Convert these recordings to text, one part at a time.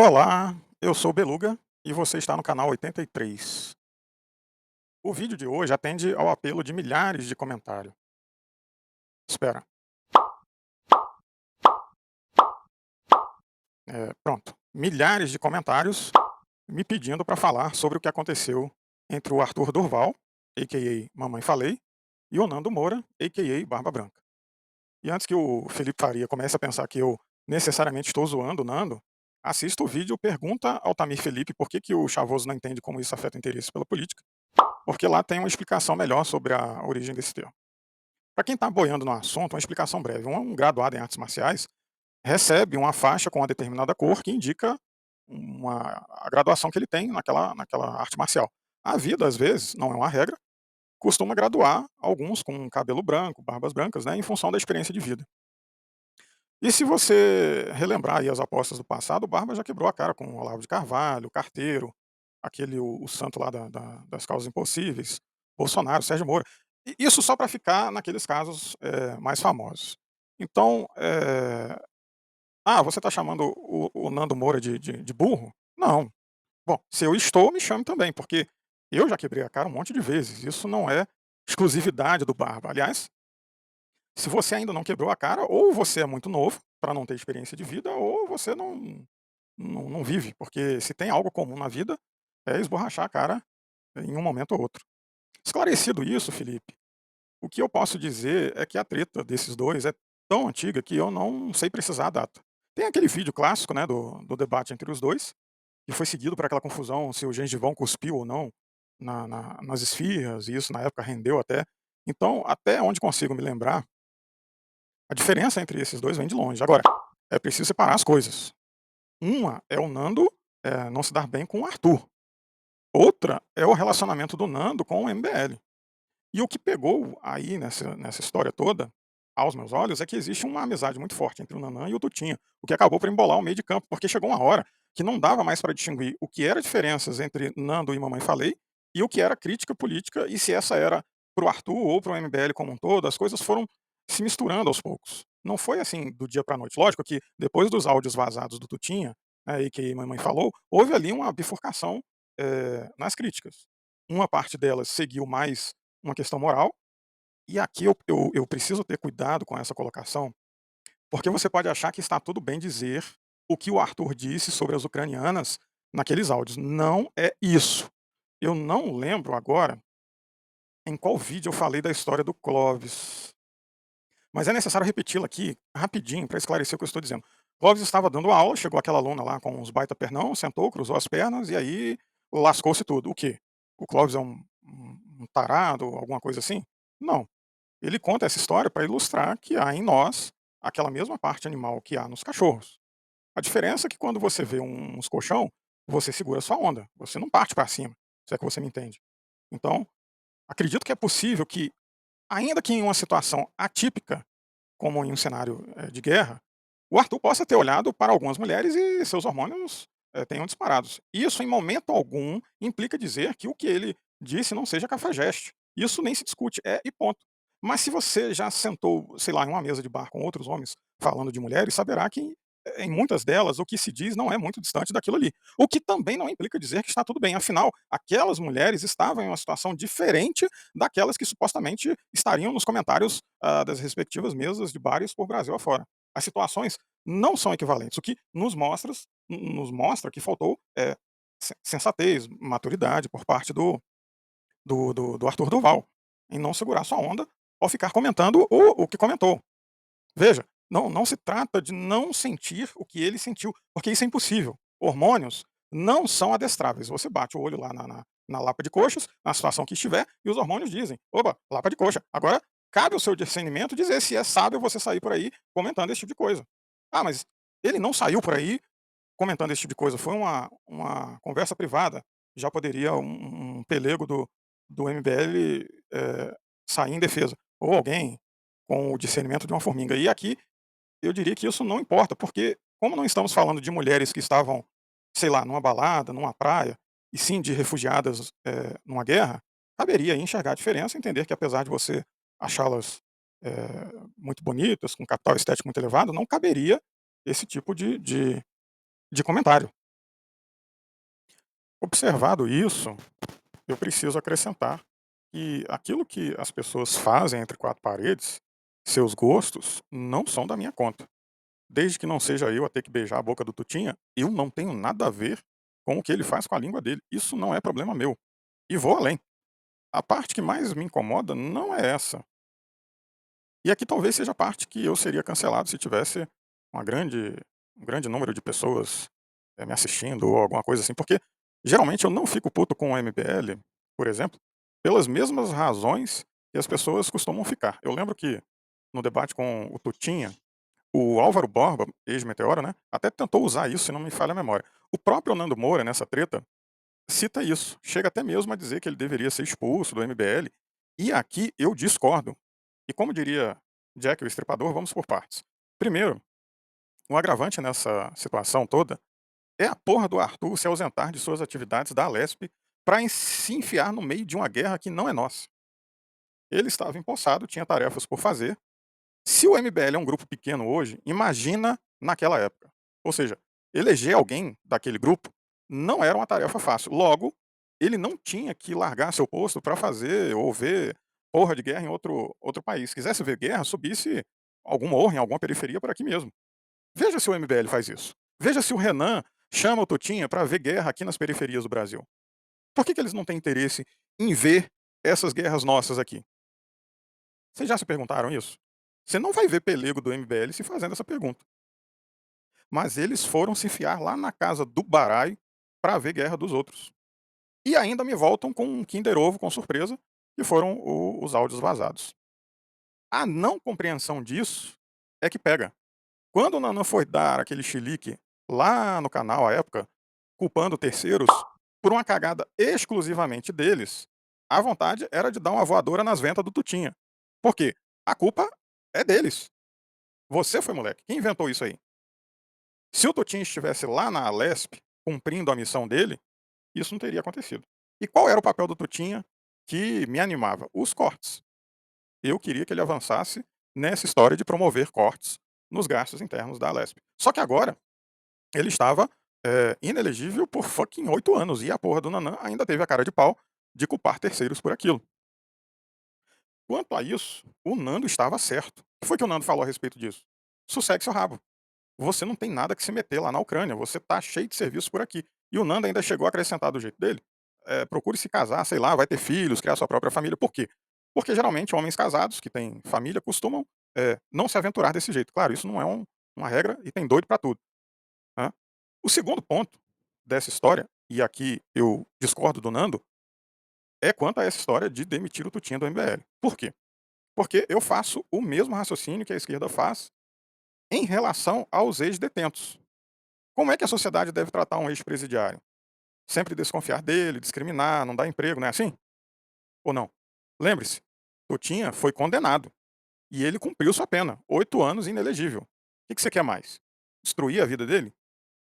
Olá, eu sou o Beluga e você está no canal 83. O vídeo de hoje atende ao apelo de milhares de comentários. Espera, pronto. Milhares de comentários me pedindo para falar sobre o que aconteceu entre o Arthur Durval, a.k.a. Mamãe Falei, e o Nando Moura, a.k.a. Barba Branca. E antes que o Felipe Faria comece a pensar que eu necessariamente estou zoando o Nando, assista o vídeo, pergunta ao Tamir Felipe por que o Chavoso não entende como isso afeta o interesse pela política, porque lá tem uma explicação melhor sobre a origem desse termo. Para quem está boiando no assunto, uma explicação breve. Um graduado em artes marciais recebe uma faixa com uma determinada cor que indica a graduação que ele tem naquela arte marcial. A vida, às vezes, não é uma regra, costuma graduar alguns com cabelo branco, barbas brancas, né, em função da experiência de vida. E se você relembrar aí as apostas do passado, o Barba já quebrou a cara com o Olavo de Carvalho, o Carteiro, o santo lá das causas impossíveis, Bolsonaro, Sérgio Moro. E isso só para ficar naqueles casos mais famosos. Então, você está chamando o Nando Moura de burro? Não. Bom, se eu estou, me chame também, porque eu já quebrei a cara um monte de vezes. Isso não é exclusividade do Barba. Aliás, se você ainda não quebrou a cara, ou você é muito novo para não ter experiência de vida, ou você não vive, porque se tem algo comum na vida, é esborrachar a cara em um momento ou outro. Esclarecido isso, Felipe, o que eu posso dizer é que a treta desses dois é tão antiga que eu não sei precisar a data. Tem aquele vídeo clássico, né, do debate entre os dois, que foi seguido por aquela confusão se o gengivão cuspiu ou não nas esfirras, e isso na época rendeu até. Então, até onde consigo me lembrar, a diferença entre esses dois vem de longe. Agora, é preciso separar as coisas. Uma é o Nando não se dar bem com o Arthur. Outra é o relacionamento do Nando com o MBL. E o que pegou aí nessa história toda, aos meus olhos, é que existe uma amizade muito forte entre o Nanã e o Tutinha, o que acabou por embolar o meio de campo, porque chegou uma hora que não dava mais para distinguir o que era diferenças entre Nando e Mamãe Falei e o que era crítica política e se essa era para o Arthur ou para o MBL como um todo, as coisas foram se misturando aos poucos. Não foi assim do dia para a noite. Lógico que depois dos áudios vazados do Tutinha, aí que Mamãe falou, houve ali uma bifurcação nas críticas. Uma parte delas seguiu mais uma questão moral, e aqui eu preciso ter cuidado com essa colocação, porque você pode achar que está tudo bem dizer o que o Arthur disse sobre as ucranianas naqueles áudios. Não é isso. Eu não lembro agora em qual vídeo eu falei da história do Clóvis, mas é necessário repeti-la aqui rapidinho para esclarecer o que eu estou dizendo. Clóvis estava dando aula, chegou aquela aluna lá com uns baita pernão, sentou, cruzou as pernas e aí lascou-se tudo. O quê? O Clóvis é um tarado, alguma coisa assim? Não. Ele conta essa história para ilustrar que há em nós aquela mesma parte animal que há nos cachorros. A diferença é que quando você vê uns colchão, você segura sua onda, você não parte para cima, se é que você me entende. Então, acredito que é possível que, ainda que em uma situação atípica, como em um cenário de guerra, o Arthur possa ter olhado para algumas mulheres e seus hormônios tenham disparados. Isso, em momento algum, implica dizer que o que ele disse não seja cafajeste. Isso nem se discute, e ponto. Mas se você já sentou, sei lá, em uma mesa de bar com outros homens falando de mulheres, saberá que em muitas delas o que se diz não é muito distante daquilo ali. O que também não implica dizer que está tudo bem. Afinal, aquelas mulheres estavam em uma situação diferente daquelas que supostamente estariam nos comentários das respectivas mesas de bares por Brasil afora. As situações não são equivalentes, o que nos mostra que faltou sensatez, maturidade por parte do Arthur Duval, em não segurar sua onda ao ficar comentando o que comentou. Veja, não se trata de não sentir o que ele sentiu, porque isso é impossível. Hormônios não são adestráveis. Você bate o olho lá na lapa de coxas, na situação que estiver, e os hormônios dizem: opa, lapa de coxa. Agora, cabe ao seu discernimento dizer se é sábio você sair por aí comentando esse tipo de coisa. Ah, mas ele não saiu por aí comentando esse tipo de coisa, foi uma conversa privada. Já poderia um pelego do MBL sair em defesa. Ou alguém com o discernimento de uma formiga. E aqui eu diria que isso não importa, porque como não estamos falando de mulheres que estavam, sei lá, numa balada, numa praia, e sim de refugiadas numa guerra, caberia aí enxergar a diferença, entender que apesar de você achá-las muito bonitas, com capital estético muito elevado, não caberia esse tipo de comentário. Observado isso, eu preciso acrescentar que aquilo que as pessoas fazem entre quatro paredes, seus gostos, não são da minha conta. Desde que não seja eu a ter que beijar a boca do Tutinha, eu não tenho nada a ver com o que ele faz com a língua dele. Isso não é problema meu. E vou além. A parte que mais me incomoda não é essa. E aqui talvez seja a parte que eu seria cancelado se tivesse uma grande, um grande número de pessoas me assistindo ou alguma coisa assim, porque geralmente eu não fico puto com o MBL, por exemplo, pelas mesmas razões que as pessoas costumam ficar. Eu lembro que no debate com o Tutinha, o Álvaro Borba, ex-Meteora, né, até tentou usar isso, se não me falha a memória. O próprio Nando Moura, nessa treta, cita isso. Chega até mesmo a dizer que ele deveria ser expulso do MBL. E aqui eu discordo. E como diria Jack o Estripador, vamos por partes. Primeiro, o agravante nessa situação toda é a porra do Arthur se ausentar de suas atividades da Alesp para se enfiar no meio de uma guerra que não é nossa. Ele estava empossado, tinha tarefas por fazer. Se o MBL é um grupo pequeno hoje, imagina naquela época. Ou seja, eleger alguém daquele grupo não era uma tarefa fácil. Logo, ele não tinha que largar seu posto para fazer ou ver porra de guerra em outro país. Se quisesse ver guerra, subisse algum morro em alguma periferia por aqui mesmo. Veja se o MBL faz isso. Veja se o Renan chama o Tutinha para ver guerra aqui nas periferias do Brasil. Por que eles não têm interesse em ver essas guerras nossas aqui? Vocês já se perguntaram isso? Você não vai ver pelego do MBL se fazendo essa pergunta. Mas eles foram se enfiar lá na casa do baralho para ver guerra dos outros. E ainda me voltam com um Kinder Ovo com surpresa, que foram os áudios vazados. A não compreensão disso é que pega. Quando o Nanã foi dar aquele chilique lá no canal à época, culpando terceiros por uma cagada exclusivamente deles, a vontade era de dar uma voadora nas ventas do Tutinha. Por quê? A culpa é deles. Você foi moleque. Quem inventou isso aí? Se o Tutinha estivesse lá na Alesp, cumprindo a missão dele, isso não teria acontecido. E qual era o papel do Tutinha que me animava? Os cortes. Eu queria que ele avançasse nessa história de promover cortes nos gastos internos da Alesp. Só que agora ele estava inelegível por fucking 8 anos e a porra do Nanã ainda teve a cara de pau de culpar terceiros por aquilo. Quanto a isso, o Nando estava certo. O que foi que o Nando falou a respeito disso? Sossegue seu rabo. Você não tem nada que se meter lá na Ucrânia, você tá cheio de serviços por aqui. E o Nando ainda chegou a acrescentar do jeito dele, procure se casar, sei lá, vai ter filhos, criar sua própria família. Por quê? Porque geralmente homens casados que têm família costumam não se aventurar desse jeito. Claro, isso não é uma regra e tem doido pra tudo. Né? O segundo ponto dessa história, e aqui eu discordo do Nando, é quanto a essa história de demitir o Tutinha do MBL. Por quê? Porque eu faço o mesmo raciocínio que a esquerda faz em relação aos ex-detentos. Como é que a sociedade deve tratar um ex-presidiário? Sempre desconfiar dele, discriminar, não dar emprego, não é assim? Ou não? Lembre-se, Tutinha foi condenado e ele cumpriu sua pena, 8 anos inelegível. O que você quer mais? Destruir a vida dele?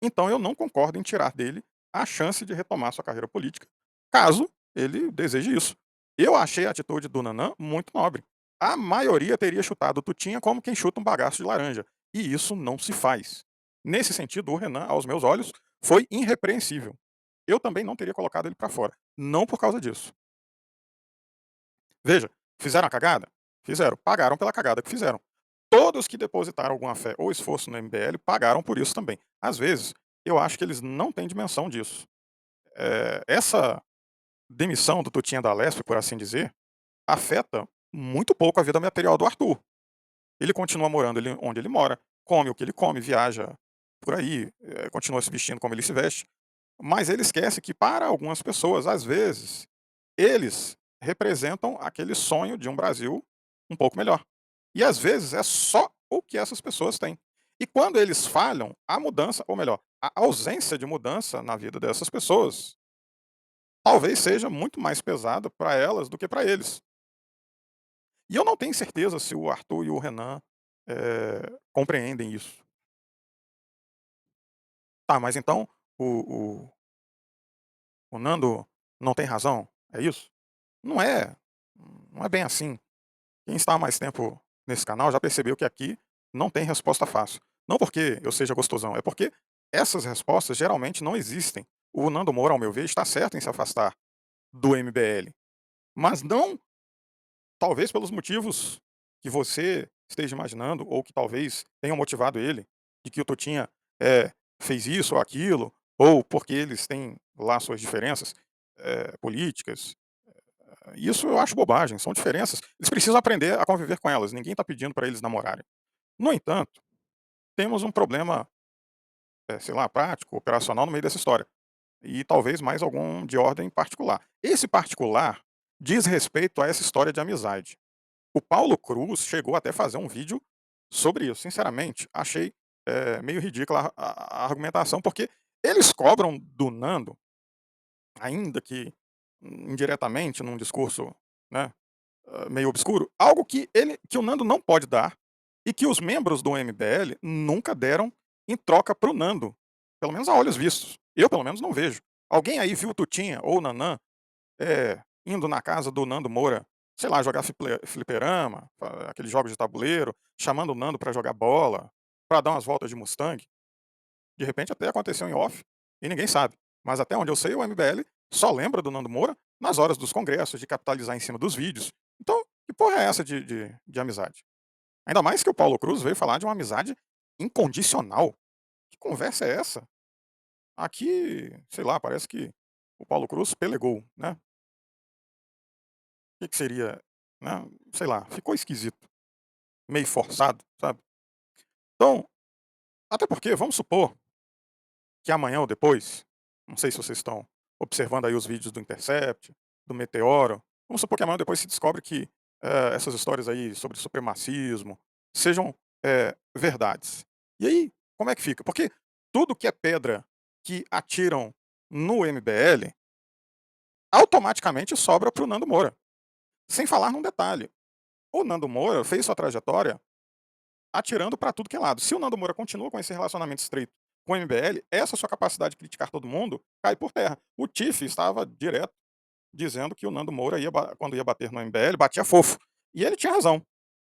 Então eu não concordo em tirar dele a chance de retomar sua carreira política, caso ele deseje isso. Eu achei a atitude do Nanã muito nobre. A maioria teria chutado o Tutinha como quem chuta um bagaço de laranja. E isso não se faz. Nesse sentido, o Renan, aos meus olhos, foi irrepreensível. Eu também não teria colocado ele para fora. Não por causa disso. Veja, fizeram a cagada? Fizeram. Pagaram pela cagada que fizeram. Todos que depositaram alguma fé ou esforço no MBL pagaram por isso também. Às vezes, eu acho que eles não têm dimensão disso. Essa demissão do Tutinha da Lespe, por assim dizer, afeta muito pouco a vida material do Arthur. Ele continua morando onde ele mora, come o que ele come, viaja por aí, continua se vestindo como ele se veste, mas ele esquece que para algumas pessoas, às vezes, eles representam aquele sonho de um Brasil um pouco melhor. E às vezes é só o que essas pessoas têm. E quando eles falham, a mudança, ou melhor, a ausência de mudança na vida dessas pessoas, talvez seja muito mais pesada para elas do que para eles. E eu não tenho certeza se o Arthur e o Renan compreendem isso. Tá, mas então o Nando não tem razão? É isso? Não é. Não é bem assim. Quem está há mais tempo nesse canal já percebeu que aqui não tem resposta fácil. Não porque eu seja gostosão, é porque essas respostas geralmente não existem. o Nando Moura, ao meu ver, está certo em se afastar do MBL, mas não talvez pelos motivos que você esteja imaginando ou que talvez tenham motivado ele, de que o Tutinha, fez isso ou aquilo, ou porque eles têm lá suas diferenças, políticas. Isso eu acho bobagem, são diferenças. Eles precisam aprender a conviver com elas, ninguém está pedindo para eles namorarem. No entanto, temos um problema, sei lá, prático, operacional no meio dessa história, e talvez mais algum de ordem particular. Esse particular diz respeito a essa história de amizade. O Paulo Cruz chegou até a fazer um vídeo sobre isso. Sinceramente, achei, meio ridícula a argumentação, porque eles cobram do Nando, ainda que indiretamente, num discurso, né, meio obscuro, algo que o Nando não pode dar e que os membros do MBL nunca deram em troca para o Nando, pelo menos a olhos vistos. Eu, pelo menos, não vejo. Alguém aí viu o Tutinha ou o Nanã indo na casa do Nando Moura, sei lá, jogar fliperama, aqueles jogos de tabuleiro, chamando o Nando para jogar bola, para dar umas voltas de Mustang. De repente até aconteceu em off e ninguém sabe. Mas até onde eu sei, o MBL só lembra do Nando Moura nas horas dos congressos, de capitalizar em cima dos vídeos. Então, que porra é essa de amizade? Ainda mais que o Paulo Cruz veio falar de uma amizade incondicional. Que conversa é essa? Aqui, sei lá, parece que o Paulo Cruz pelegou, né? O que seria, né? Sei lá, ficou esquisito, meio forçado, sabe? Então, até porque, vamos supor que amanhã ou depois, não sei se vocês estão observando aí os vídeos do Intercept, do Meteoro, vamos supor que amanhã ou depois se descobre que essas histórias aí sobre supremacismo sejam verdades. E aí, como é que fica? Porque tudo que é pedra que atiram no MBL, automaticamente sobra para o Nando Moura. Sem falar num detalhe, o Nando Moura fez sua trajetória atirando para tudo que é lado. Se o Nando Moura continua com esse relacionamento estreito com o MBL, essa sua capacidade de criticar todo mundo cai por terra. O Tiff estava direto dizendo que o Nando Moura quando ia bater no MBL, batia fofo. E ele tinha razão.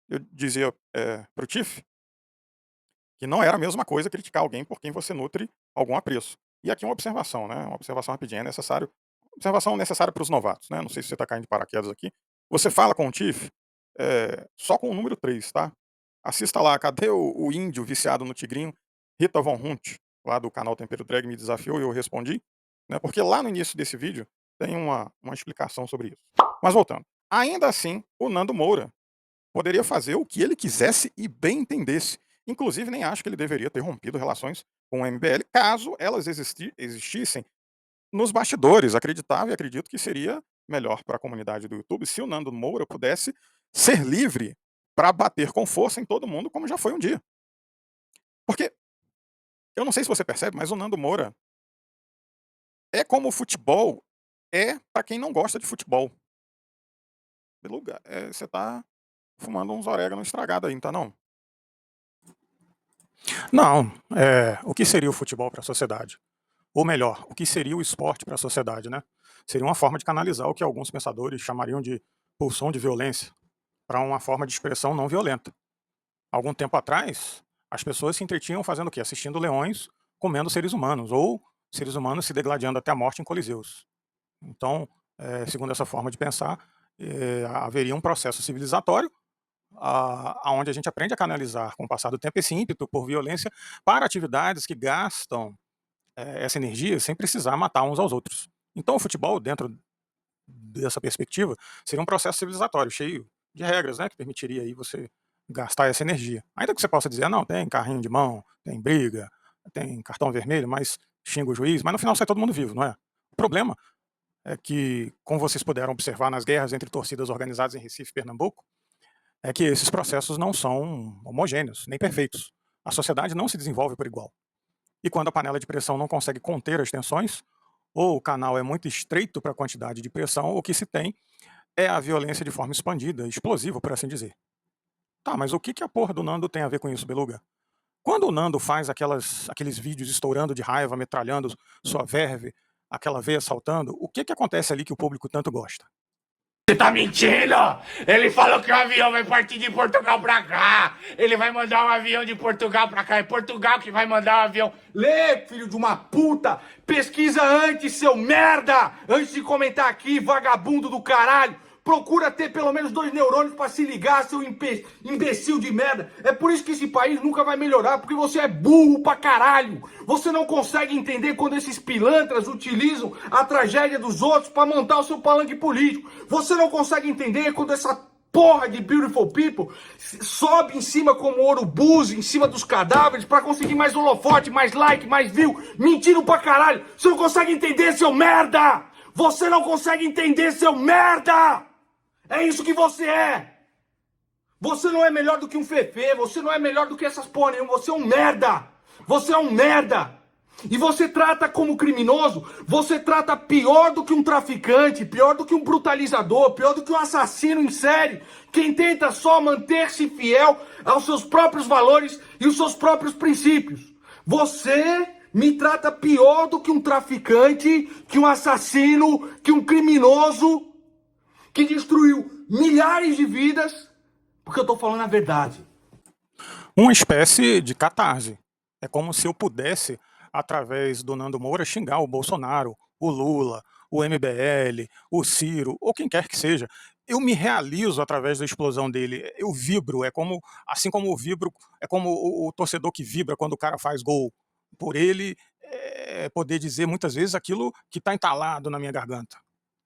Eu dizia para o Tiff que não era a mesma coisa criticar alguém por quem você nutre algum apreço. E aqui uma observação, né? Uma observação rapidinha, é necessário. Observação necessária para os novatos, né? Não sei se você está caindo de paraquedas aqui. Você fala com o Tiff só com o número 3, tá? Assista lá, cadê o índio viciado no tigrinho? Rita Von Hunt, lá do canal Tempero Drag, me desafiou e eu respondi, né? Porque lá no início desse vídeo tem uma explicação sobre isso. Mas voltando. Ainda assim, o Nando Moura poderia fazer o que ele quisesse e bem entendesse. Inclusive, nem acho que ele deveria ter rompido relações com o MBL, caso elas existissem nos bastidores. Acreditava e acredito que seria melhor para a comunidade do YouTube se o Nando Moura pudesse ser livre para bater com força em todo mundo, como já foi um dia. Porque eu não sei se você percebe, mas o Nando Moura é como o futebol é para quem não gosta de futebol. Beluga, você tá fumando uns orégano estragado aí, não tá não? Não, o que seria o futebol para a sociedade? Ou melhor, o que seria o esporte para a sociedade, né? Seria uma forma de canalizar o que alguns pensadores chamariam de pulsão de violência para uma forma de expressão não violenta. Algum tempo atrás, as pessoas se entretinham fazendo o quê? Assistindo leões comendo seres humanos, ou seres humanos se degladiando até a morte em coliseus. Então, segundo essa forma de pensar, haveria um processo civilizatório onde a gente aprende a canalizar, com o passar do tempo, esse ímpeto por violência para atividades que gastam essa energia sem precisar matar uns aos outros. Então, o futebol, dentro dessa perspectiva, seria um processo civilizatório, cheio de regras, né, que permitiria aí você gastar essa energia. Ainda que você possa dizer, não, tem carrinho de mão, tem briga, tem cartão vermelho, mas xinga o juiz, mas no final sai todo mundo vivo, não é? O problema é que, como vocês puderam observar nas guerras entre torcidas organizadas em Recife e Pernambuco, é que esses processos não são homogêneos, nem perfeitos. A sociedade não se desenvolve por igual. E quando a panela de pressão não consegue conter as tensões, ou o canal é muito estreito para a quantidade de pressão, o que se tem é a violência de forma expandida, explosiva, por assim dizer. Tá, mas o que a porra do Nando tem a ver com isso, Beluga? Quando o Nando faz aqueles vídeos estourando de raiva, metralhando sua verve, aquela veia saltando, o que acontece ali que o público tanto gosta? Você tá mentindo? Ele falou que o avião vai partir de Portugal pra cá. Ele vai mandar um avião de Portugal pra cá. É Portugal que vai mandar um avião. Lê, filho de uma puta! Pesquisa antes, seu merda! Antes de comentar aqui, vagabundo do caralho! Procura ter pelo menos 2 neurônios pra se ligar, seu imbecil de merda. É por isso que esse país nunca vai melhorar, porque você é burro pra caralho. Você não consegue entender quando esses pilantras utilizam a tragédia dos outros pra montar o seu palanque político. Você não consegue entender quando essa porra de beautiful people sobe em cima como urubus, em cima dos cadáveres pra conseguir mais holofote, mais like, mais view. Mentindo pra caralho. Você não consegue entender, seu merda! Você não consegue entender, seu merda! É isso que você é! Você não é melhor do que um fefe, você não é melhor do que essas porra nenhuma, você é um merda! Você é um merda! E você trata como criminoso, você trata pior do que um traficante, pior do que um brutalizador, pior do que um assassino em série, quem tenta só manter-se fiel aos seus próprios valores e os seus próprios princípios. Você me trata pior do que um traficante, que um assassino, que um criminoso, que destruiu milhares de vidas, porque eu tô falando a verdade. Uma espécie de catarse. É como se eu pudesse, através do Nando Moura, xingar o Bolsonaro, o Lula, o MBL, o Ciro, ou quem quer que seja. Eu me realizo através da explosão dele. Eu vibro, é como, assim como eu vibro, é como o torcedor que vibra quando o cara faz gol. Por ele poder dizer muitas vezes aquilo que está entalado na minha garganta.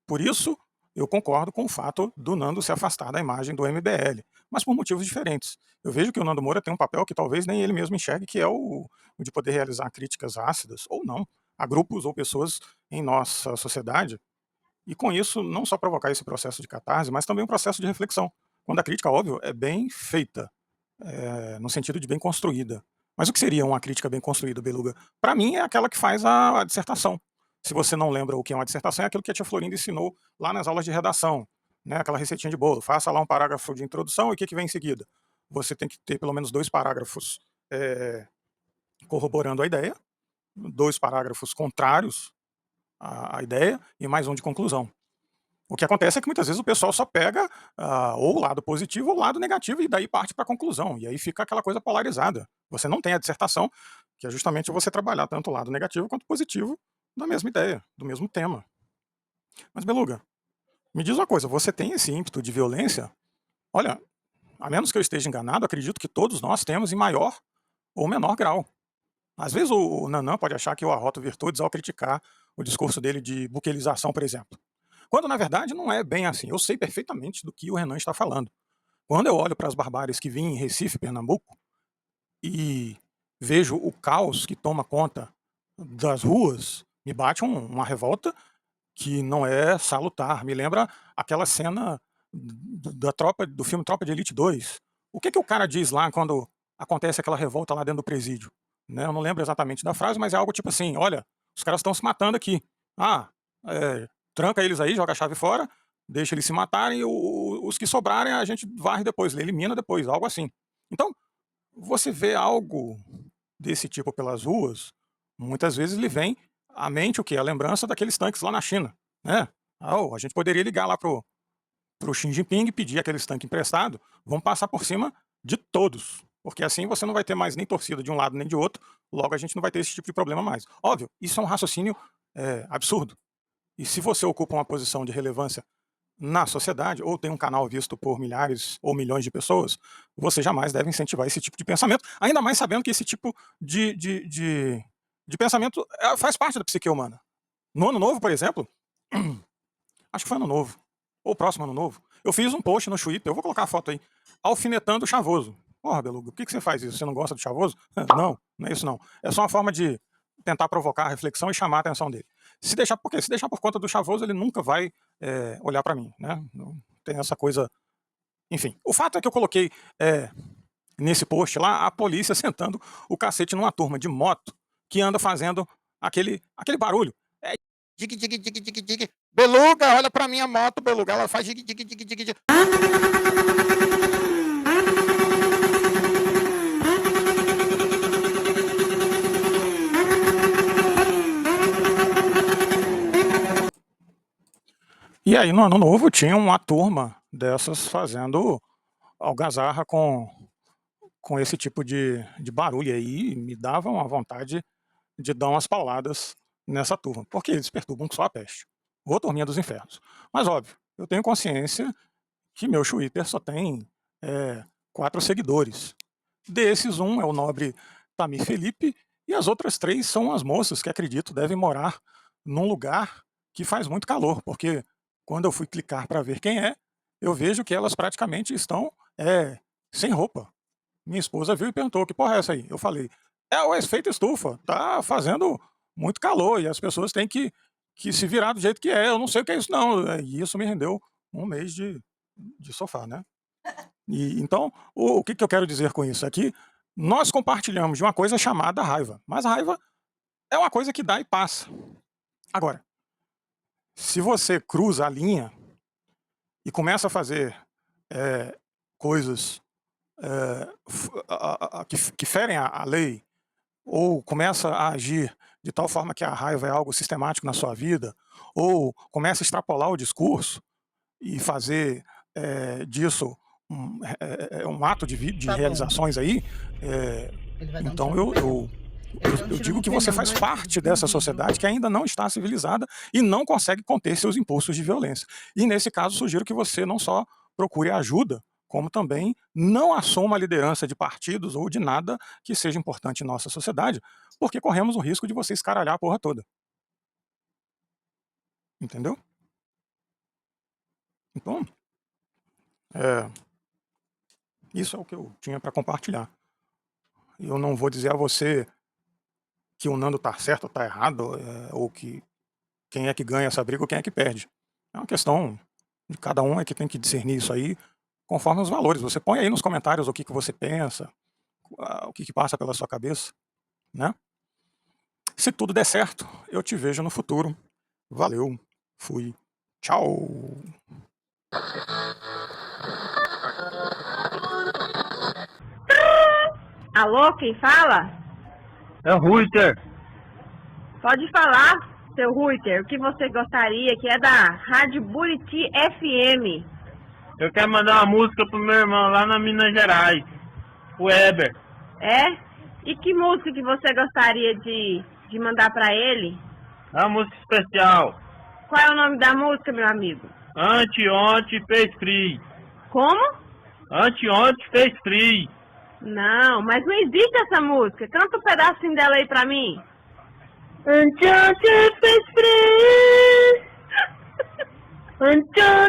Por isso, eu concordo com o fato do Nando se afastar da imagem do MBL, mas por motivos diferentes. Eu vejo que o Nando Moura tem um papel que talvez nem ele mesmo enxergue, que é o de poder realizar críticas ácidas, ou não, a grupos ou pessoas em nossa sociedade, e com isso não só provocar esse processo de catarse, mas também um processo de reflexão, quando a crítica, óbvio, é bem feita, no sentido de bem construída. Mas o que seria uma crítica bem construída, Beluga? Para mim é aquela que faz a dissertação. Se você não lembra o que é uma dissertação, é aquilo que a tia Florinda ensinou lá nas aulas de redação, né? Aquela receitinha de bolo. Faça lá um parágrafo de introdução e o que vem em seguida? Você tem que ter pelo menos 2 parágrafos corroborando a ideia, 2 parágrafos contrários à ideia e mais um de conclusão. O que acontece é que muitas vezes o pessoal só pega ou o lado positivo ou o lado negativo e daí parte para a conclusão. E aí fica aquela coisa polarizada. Você não tem a dissertação, que é justamente você trabalhar tanto o lado negativo quanto o positivo da mesma ideia, do mesmo tema. Mas, Beluga, me diz uma coisa, você tem esse ímpeto de violência? Olha, a menos que eu esteja enganado, acredito que todos nós temos em maior ou menor grau. Às vezes o Nanã pode achar que eu arroto virtudes ao criticar o discurso dele de buquelização, por exemplo. Quando, na verdade, não é bem assim. Eu sei perfeitamente do que o Renan está falando. Quando eu olho para as barbáries que vêm em Recife, Pernambuco, e vejo o caos que toma conta das ruas, me bate uma revolta que não é salutar. Me lembra aquela cena do filme Tropa de Elite 2. O que o cara diz lá quando acontece aquela revolta lá dentro do presídio? Né? Eu não lembro exatamente da frase, mas é algo tipo assim: olha, os caras estão se matando aqui. Tranca eles aí, joga a chave fora, deixa eles se matarem, e os que sobrarem a gente varre depois, elimina depois, algo assim. Então, você vê algo desse tipo pelas ruas, muitas vezes lhe vem à mente o quê? A lembrança daqueles tanques lá na China, né? A gente poderia ligar lá pro Xi Jinping e pedir aqueles tanques emprestados, vão passar por cima de todos, porque assim você não vai ter mais nem torcida de um lado nem de outro, logo a gente não vai ter esse tipo de problema mais. Óbvio, isso é um raciocínio absurdo. E se você ocupa uma posição de relevância na sociedade, ou tem um canal visto por milhares ou milhões de pessoas, você jamais deve incentivar esse tipo de pensamento, ainda mais sabendo que esse tipo de pensamento faz parte da psique humana. No Ano Novo, por exemplo, acho que foi Ano Novo, ou próximo Ano Novo, eu fiz um post no Twitter, eu vou colocar a foto aí, alfinetando o Chavoso. Porra, Beluga, por que você faz isso? Você não gosta do Chavoso? Não, não é isso não. É só uma forma de tentar provocar a reflexão e chamar a atenção dele. Se deixar por quê? Se deixar por conta do Chavoso, ele nunca vai olhar para mim, né? Não tem essa coisa. Enfim, o fato é que eu coloquei nesse post lá a polícia sentando o cacete numa turma de moto que anda fazendo aquele barulho. Dig, dig, dig, dig, dig. Beluga, olha pra minha moto, Beluga, ela faz dig, dig, dig, dig, dig. E aí no ano novo tinha uma turma dessas fazendo algazarra com esse tipo de barulho aí, me dava uma vontade de dar umas pauladas nessa turma, porque eles perturbam que só a peste. Ô turminha dos infernos. Mas óbvio, eu tenho consciência que meu Twitter só tem 4 seguidores. Desses, um é o nobre Tamir Felipe e as outras 3 são as moças que acredito devem morar num lugar que faz muito calor, porque quando eu fui clicar para ver quem é, eu vejo que elas praticamente estão sem roupa. Minha esposa viu e perguntou: "Que porra é essa aí?" Eu falei: "É o efeito estufa, tá fazendo muito calor e as pessoas têm que se virar do jeito que é, eu não sei o que é isso não". E isso me rendeu um mês de sofá, né. E então, o que que eu quero dizer com isso? É que nós compartilhamos de uma coisa chamada raiva, mas a raiva é uma coisa que dá e passa. Agora, se você cruza a linha e começa a fazer, coisas, que ferem a lei, ou começa a agir de tal forma que a raiva é algo sistemático na sua vida, ou começa a extrapolar o discurso e fazer, disso um ato de Tá bom. realizações aí, eh, Ele vai dar um então tiro no pneu. Ele deu um eu tiro digo no que você pneu, faz dois parte tiros. dessa sociedade que ainda não está civilizada e não consegue conter seus impulsos de violência. E nesse caso, sugiro que você não só procure ajuda, como também não assuma a liderança de partidos ou de nada que seja importante em nossa sociedade, porque corremos o risco de você escaralhar a porra toda. Entendeu? Então, é, isso é o que eu tinha para compartilhar. Eu não vou dizer a você que o Nando tá certo ou tá errado, ou que quem é que ganha essa briga ou quem é que perde. É uma questão de cada um é que tem que discernir isso aí conforme os valores. Você põe aí nos comentários o que que você pensa, o que que passa pela sua cabeça, né? Se tudo der certo, eu te vejo no futuro. Valeu, fui, tchau. Alô, quem fala? É o Ruiter. Pode falar, seu Ruiter, o que você gostaria, que é da Rádio Buriti FM. Eu quero mandar uma música pro meu irmão lá na Minas Gerais, o Eber. É? E que música que você gostaria de mandar pra ele? É uma música especial. Qual é o nome da música, meu amigo? Anteontem fez frio. Como? Anteontem fez frio. Não, mas não existe essa música. Canta um pedacinho dela aí pra mim. Anteontem fez frio. Anteontem